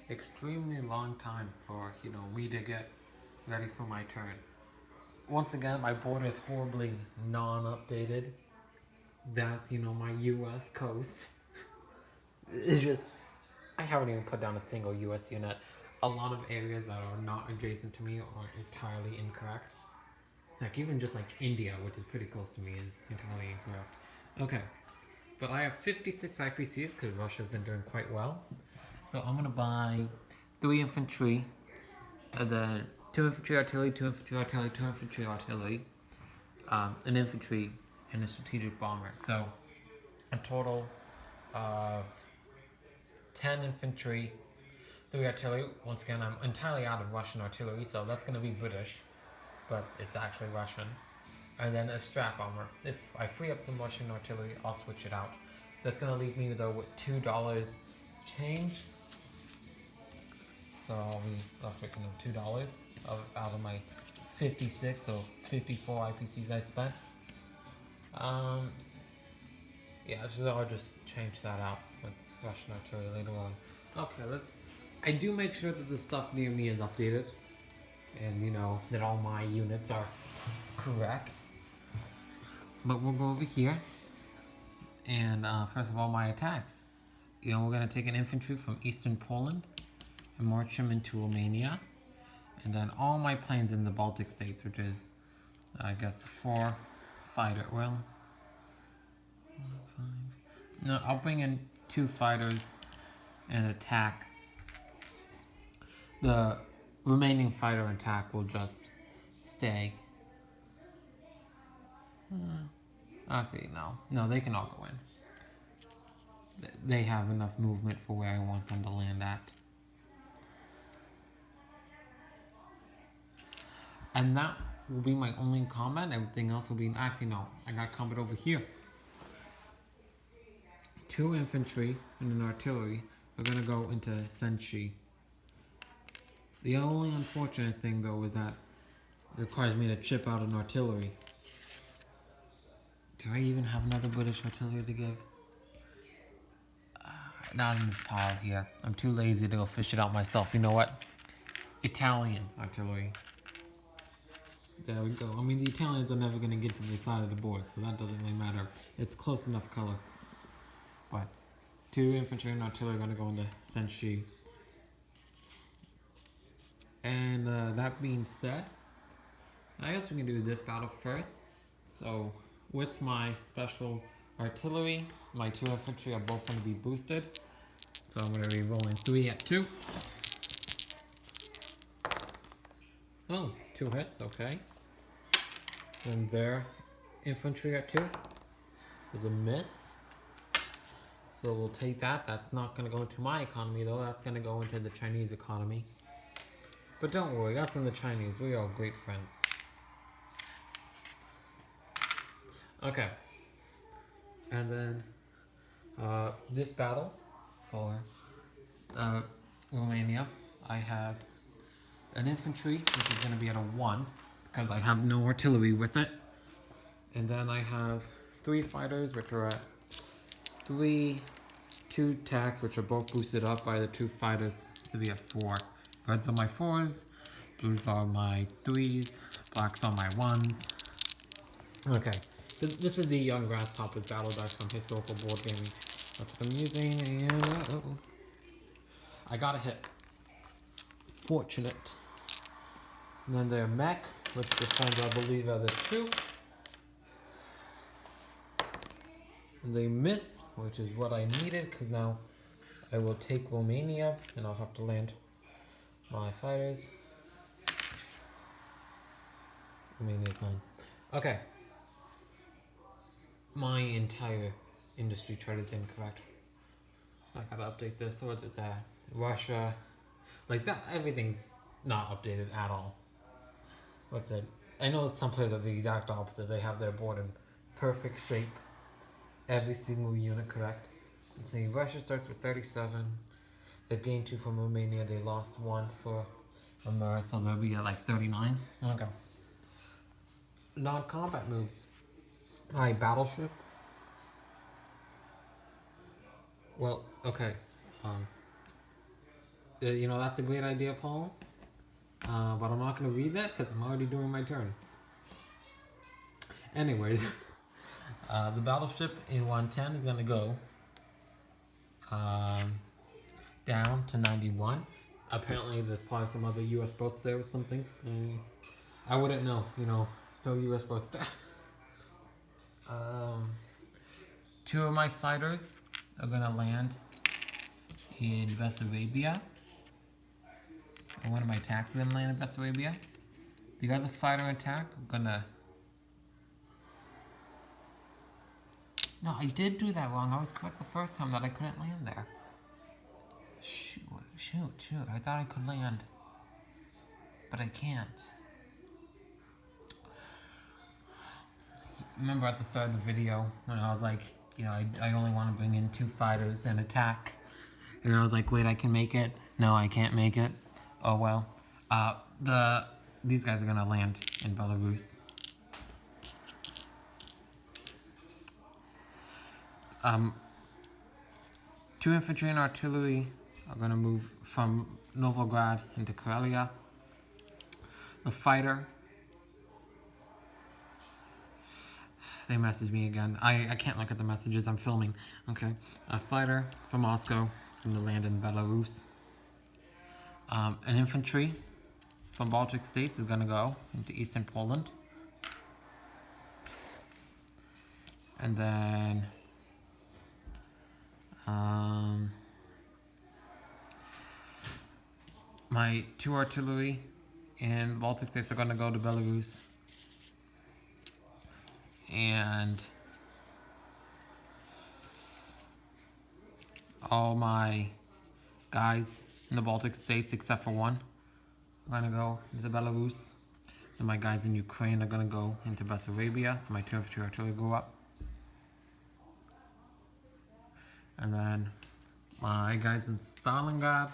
extremely long time for me to get ready for my turn. Once again, my board is horribly non-updated. That's my U.S. coast. It's just I haven't even put down a single U.S. unit. A lot of areas that are not adjacent to me are entirely incorrect. Like even just like India, which is pretty close to me, is entirely incorrect. Okay, but I have 56 IPCs because Russia's been doing quite well. So I'm gonna buy 3 infantry, and then 2 infantry artillery, 2 infantry artillery, 2 infantry artillery, an infantry, and a strategic bomber. So a total of 10 infantry, 3 artillery. Once again, I'm entirely out of Russian artillery, so that's gonna be British, but it's actually Russian. And then a strat bomber. If I free up some Russian artillery, I'll switch it out. That's gonna leave me though with $2 change. So I'll be left with $2 out of my 56, so 54 IPCs I spent. Yeah, so I'll just change that out with Russian artillery later on. Okay, let's. I do make sure that the stuff near me is updated, and that all my units are correct. But we'll go over here, and first of all, my attacks. We're gonna take an infantry from eastern Poland and march them into Romania, and then all my planes in the Baltic states, which is, I guess, 4 fighter. Well, 5. No, I'll bring in 2 fighters and attack. The remaining fighter attack will just stay. Actually, no, they can all go in. They have enough movement for where I want them to land at. And that will be my only combat. Everything else will be... Actually, no. I got combat over here. 2 infantry and an artillery are going to go into Senshi. The only unfortunate thing, though, is that it requires me to chip out an artillery. Do I even have another British artillery to give? Not in this pile here. I'm too lazy to go fish it out myself. You know what? Italian artillery. There we go. I mean, the Italians are never going to get to the side of the board, so that doesn't really matter. It's close enough color. But 2 infantry and artillery are going to go into Senshi. And that being said, I guess we can do this battle first. So, with my special artillery, my 2 infantry are both going to be boosted. So I'm going to be rolling 3 at 2. Oh, 2 hits, okay. And their infantry at 2 is a miss. So we'll take that. That's not going to go into my economy though. That's going to go into the Chinese economy. But don't worry, us and the Chinese, we are great friends. Okay. And then this battle for Romania, I have an infantry, which is going to be at a 1, because I have no artillery with it. And then I have 3 fighters, which are at 3, 2 attacks, which are both boosted up by the 2 fighters to be at 4. Reds are my 4s, blues are my 3s, blacks are my 1s. Okay, this is the Young Grasshoppers Battle Dice from Historical Board Gaming. That's what I'm using, and I got a hit. Fortunate. And then their mech, which defends, I believe, are the 2. And they miss, which is what I needed, because now I will take Romania, and I'll have to land my fighters. Romania's mine. Okay. My entire industry chart is incorrect. I gotta update this. So what's it there? Russia. Like that, everything's not updated at all. What's it? I know some players are the exact opposite. They have their board in perfect shape. Every single unit correct. Let's see, Russia starts with 37. They've gained 2 from Romania. They lost 1 for America, so they'll be at like 39. Okay. Non-combat moves. My battleship. Well, okay. You know, that's a great idea, Paul. But I'm not going to read that because I'm already doing my turn. Anyways, the battleship in 110 is going to go down to 91. Apparently, there's probably some other U.S. boats there or something. I wouldn't know, you know, no U.S. boats there. Two of my fighters are going to land in Bessarabia. And one of my attacks is going to land in Bessarabia. The other fighter attack, I'm going to... No, I did do that wrong. I was correct the first time that I couldn't land there. Shoot. I thought I could land. But I can't. Remember at the start of the video when I was like, you know, I only want to bring in 2 fighters and attack. And I was like, wait, I can make it. No, I can't make it. Oh well. These guys are going to land in Belarus. 2 infantry and artillery are going to move from Novograd into Karelia. The fighter, they messaged me again. I can't look at the messages, I'm filming. Okay. A fighter from Moscow is going to land in Belarus. An infantry from Baltic states is going to go into eastern Poland. And then my 2 artillery in Baltic states are going to go to Belarus. And all my guys in the Baltic states, except for 1, are going to go into Belarus. And my guys in Ukraine are going to go into Bessarabia. So my 2 infantry artillery go up. And then my guys in Stalingrad,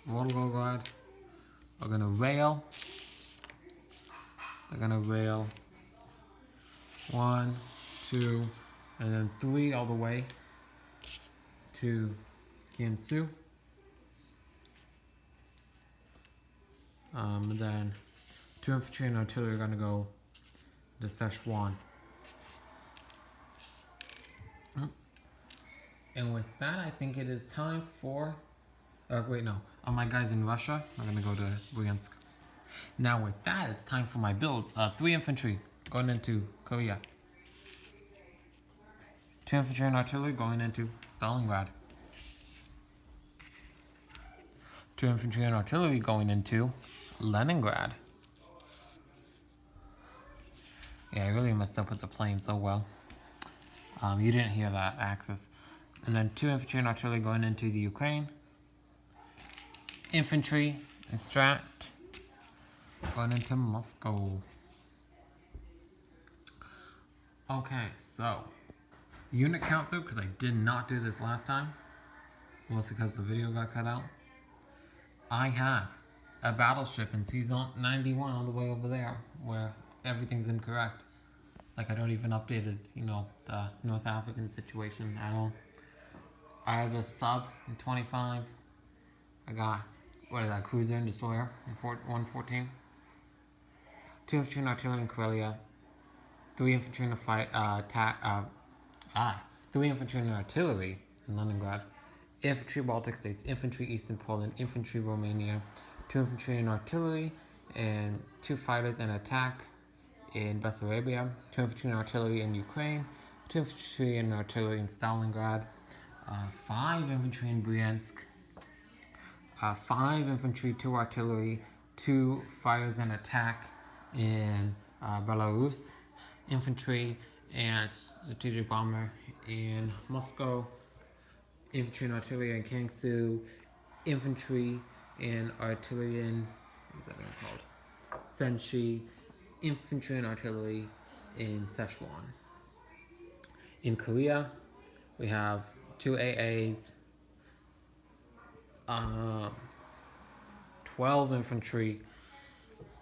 Volgograd are going to rail. They're going to rail 1, 2, and then 3 all the way to Kielce. And then 2 infantry and artillery are going to go to Szechuan. And with that, I think it is time for... my guys in Russia are going to go to Bryansk. Now with that, it's time for my builds. 3 infantry going into Korea. 2 infantry and artillery going into Stalingrad. 2 infantry and artillery going into Leningrad. Yeah, I really messed up with the plane so well. You didn't hear that axis. And then 2 infantry and artillery going into the Ukraine. Infantry and strat going into Moscow. Okay, so unit count though, because I did not do this last time, mostly because the video got cut out. I have a battleship in season 91 all the way over there, where everything's incorrect. Like I don't even updated, you know, the North African situation at all. I have a sub in 25. I got, what is that, cruiser and destroyer in 114. 2 infantry and artillery in Karelia. 3 infantry in the fight, 3 infantry and artillery in Leningrad. Infantry Baltic states, infantry Eastern Poland, infantry Romania. 2 infantry and artillery, and 2 fighters and attack in Bessarabia. 2 infantry and artillery in Ukraine. 2 infantry and artillery in Stalingrad. 5 infantry in Bryansk, 5 infantry, 2 artillery, 2 fighters and attack in Belarus, infantry and strategic bomber in Moscow, infantry and artillery in Kielce, infantry and artillery in, what's that one called? Senshi, infantry and artillery in Szechuan. In Korea, we have 2 AAs, 12 infantry,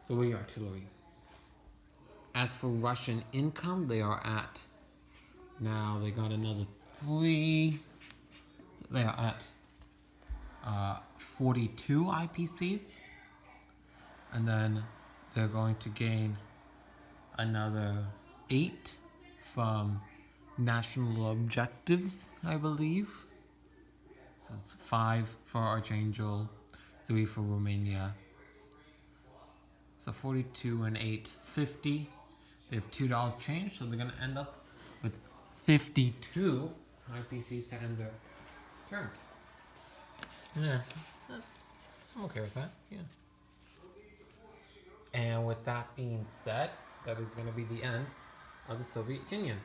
3 artillery. As for Russian income, they are at, now they got another 3, they are at 42 IPCs. And then they're going to gain another 8 from national objectives, I believe. That's 5 for Archangel, 3 for Romania. So 42 and 8, 50. They have $2 change, so they're going to end up with 52 IPCs to end their turn. Yeah, I'm okay with that, yeah. And with that being said, that is going to be the end of the Soviet Union.